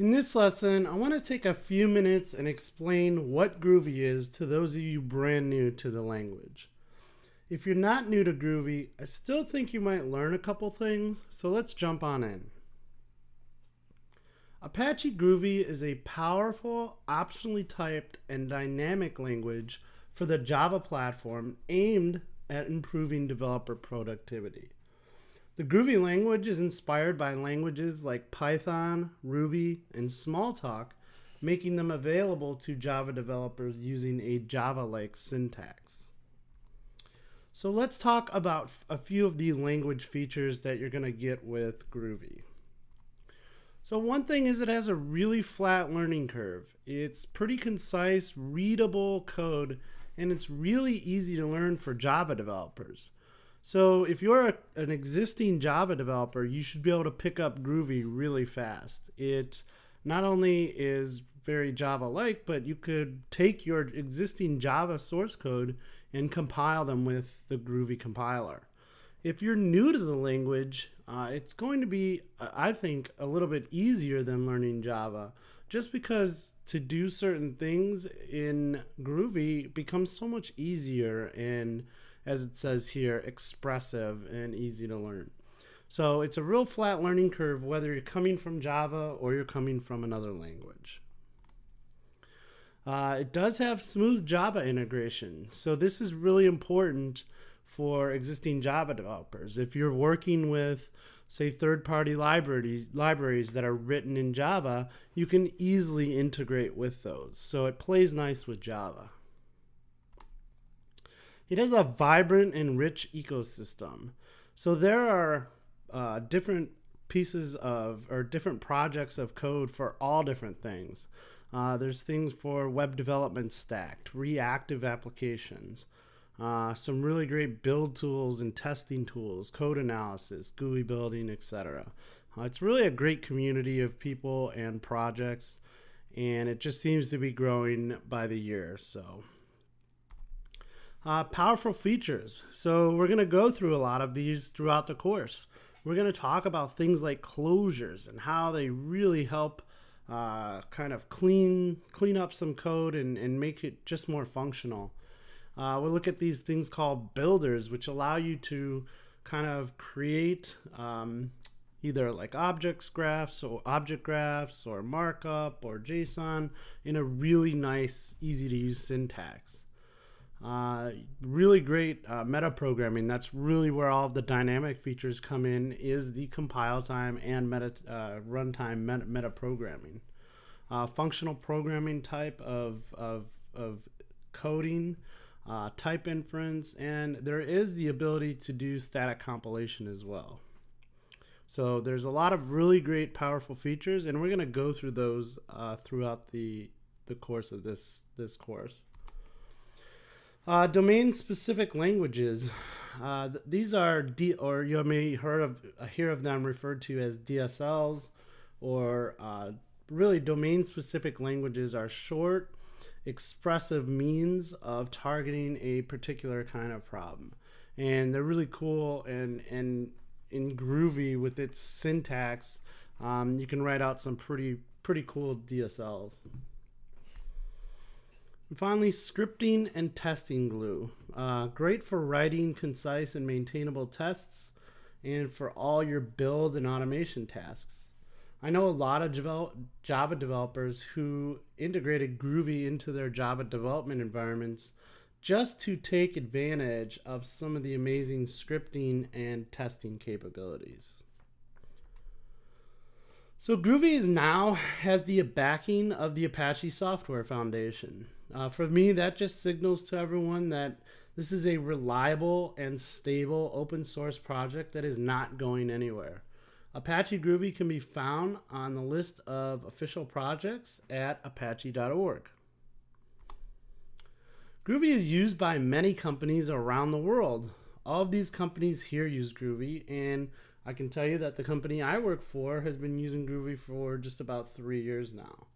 In this lesson, I want to take a few minutes and explain what Groovy is to those of you brand new to the language. If you're not new to Groovy, I still think you might learn a couple things, so let's jump on in. Apache Groovy is a powerful, optionally typed, and dynamic language for the Java platform aimed at improving developer productivity. The Groovy language is inspired by languages like Python, Ruby, and Smalltalk, making them available to Java developers using a Java-like syntax. So let's talk about a few of the language features that you're going to get with Groovy. So one thing is it has a really flat learning curve. It's pretty concise, readable code, and it's really easy to learn for Java developers. So if you're an existing Java developer, you should be able to pick up Groovy really fast. It not only is very Java-like, but you could take your existing Java source code and compile them with the Groovy compiler. If you're new to the language, it's going to be, I think, a little bit easier than learning Java, just because to do certain things in Groovy becomes so much easier and, as it says here, expressive and easy to learn. So it's a real flat learning curve whether you're coming from Java or you're coming from another language. It does have smooth Java integration, so this is really important for existing Java developers. If you're working with, say, third-party libraries that are written in Java, you can easily integrate with those. So it plays nice with Java. It has a vibrant and rich ecosystem. So there are different pieces of, or different projects of code for all different things. There's things for web development stacked, reactive applications, some really great build tools and testing tools, code analysis, GUI building, etc. It's really a great community of people and projects, and it just seems to be growing by the year. So powerful features. So we're going to go through a lot of these throughout the course. We're going to talk about things like closures and how they really help kind of clean up some code and make it just more functional. We'll look at these things called builders, which allow you to kind of create either like object graphs or markup or JSON in a really nice, easy to use syntax. Really great meta programming. That's really where all of the dynamic features come in, is the compile time and runtime meta programming. Functional programming type of coding, type inference, and there is the ability to do static compilation as well. So there's a lot of really great powerful features, and we're going to go through those throughout the course of this course. Domain-specific languages. These are or you may hear of them referred to as DSLs, or really domain-specific languages are short, expressive means of targeting a particular kind of problem, and they're really cool. And in Groovy, with its syntax, you can write out some pretty cool DSLs. And finally, scripting and testing glue. Great for writing concise and maintainable tests, and for all your build and automation tasks. I know a lot of Java developers who integrated Groovy into their Java development environments just to take advantage of some of the amazing scripting and testing capabilities. So Groovy now has the backing of the Apache Software Foundation. For me, that just signals to everyone that this is a reliable and stable open source project that is not going anywhere. Apache Groovy can be found on the list of official projects at apache.org. Groovy is used by many companies around the world. All of these companies here use Groovy, and I can tell you that the company I work for has been using Groovy for just about 3 years now.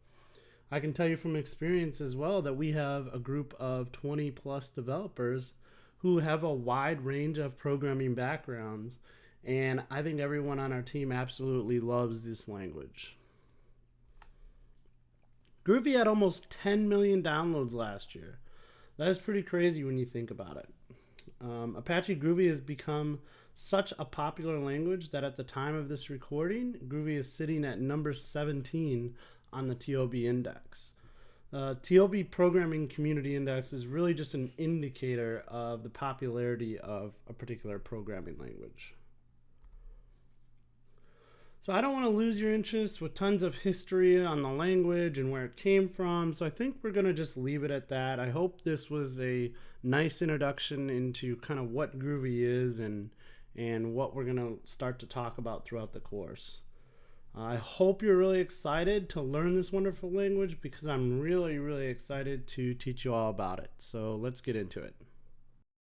I can tell you from experience as well that we have a group of 20 plus developers who have a wide range of programming backgrounds, and I think everyone on our team absolutely loves this language. Groovy had almost 10 million downloads last year. That is pretty crazy when you think about it. Apache Groovy has become such a popular language that at the time of this recording, Groovy is sitting at number 17 on the TOB index. TOB Programming Community Index is really just an indicator of the popularity of a particular programming language. So I don't want to lose your interest with tons of history on the language and where it came from, so I think we're going to just leave it at that. I hope this was a nice introduction into kind of what Groovy is and what we're going to start to talk about throughout the course. I hope you're really excited to learn this wonderful language because I'm really, really excited to teach you all about it. So let's get into it.